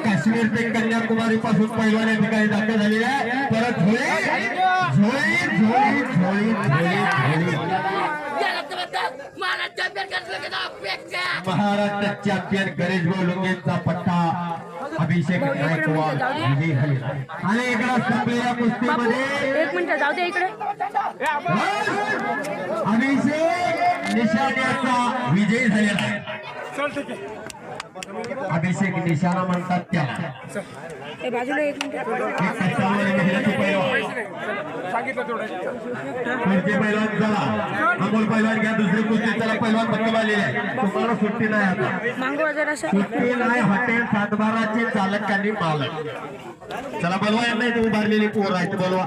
काश्मीर ते कन्याकुमारी पासून पैलवान या ठिकाणी दाखल झालेले आहे. परत झोळी झोळी झोळी झोळी महाराष्ट्र चॅम्पियन गणेश भाऊ लुंगेंचा पट्टा अभिषेक गायकवाड विजयी झालेला आणि इकडे संपलेल्या कुस्तीमध्ये 1 मिनिट जाऊ दे इकडे. अभिषेक निशाण्याचा विजय झालेला आहे. अभिषेक निशाणा म्हणतात त्याला. बाजूला 1 मिनिट पैलवान चला अमोल पैलवान घ्या. दुसरी कुस्ती चला पैलवान पक्क आलेले आहे. तुम्हाला सुट्टी नाही आता. मांगो जरा सुट्टी नाही. हॉटेल सातबाराचे चालक आणि मालक चला बोलवा. यांना इथे उभारलेली पोर आहेत बोलवा.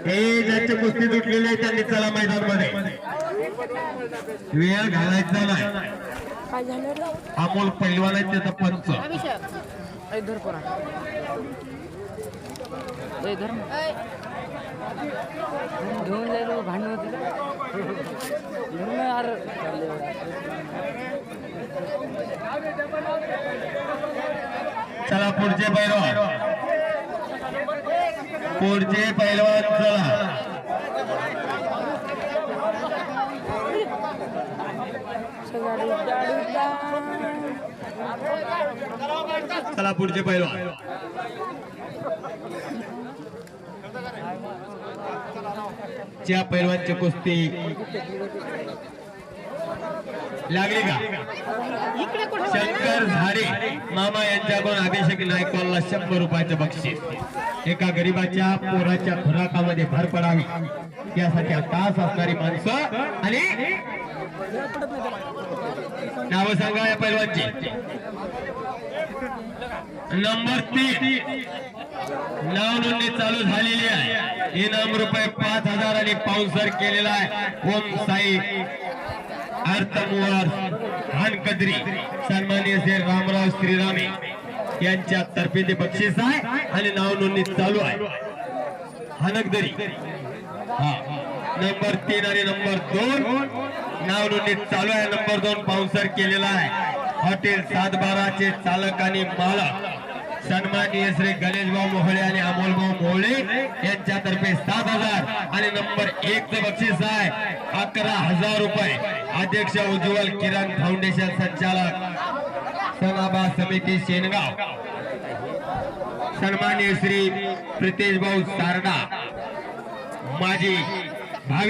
हे ज्यांची कुस्ती तुटलेली आहे त्यांनी चला मैदानमध्ये. वेळ घालायचा नाही. अमोल पैलवान आहे त्याचा पंच. घेऊन जाईल भांडण होते चला पुढचे पैलवान. पुढचे पैलवान चला. चला पुढचे पैलवान. ज्या पैलवानची कुस्ती लागली का? शंकर झाडे मामा यांच्याकडून अभिषेक नायकवाडला 100 रुपयाचं बक्षीस. एका गरीबाच्या पोराच्या खुराकामध्ये भर पडावी यासाठी तास असणारी माणसं आणि नाव सांगा या पैलवानची. नंबर 3 नाव नोंदणी चालू झालेली आहे. इनाम रुपये 5000 आणि पाऊसर केलेला आहे. ओम साई अर्थमुवर हानकदरी सन्माननीय श्री रामराव श्रीरामे यांच्या तर्फे ते बक्षीस आहे आणि नाव नोंदणी चालू आहे. हानकदरी हा नंबर 3 आणि नंबर 2 नाव नोंदणी चालू आहे. नंबर 2 पाऊसर केलेला आहे. हॉटेल 712 चालक आणि मालक सन्माननीय श्री गणेश भाऊ मोहळे आणि अमोल भाऊ मोहळे यांच्यातर्फे 7000 आणि नंबर 1 चं बक्षीस आहे 11000 रुपये. अध्यक्ष उज्ज्वल किरण फाउंडेशन संचालक सनाबा समिती शेनगाव सन्माननीय श्री प्रितेश भाऊ सारडा माजी भावी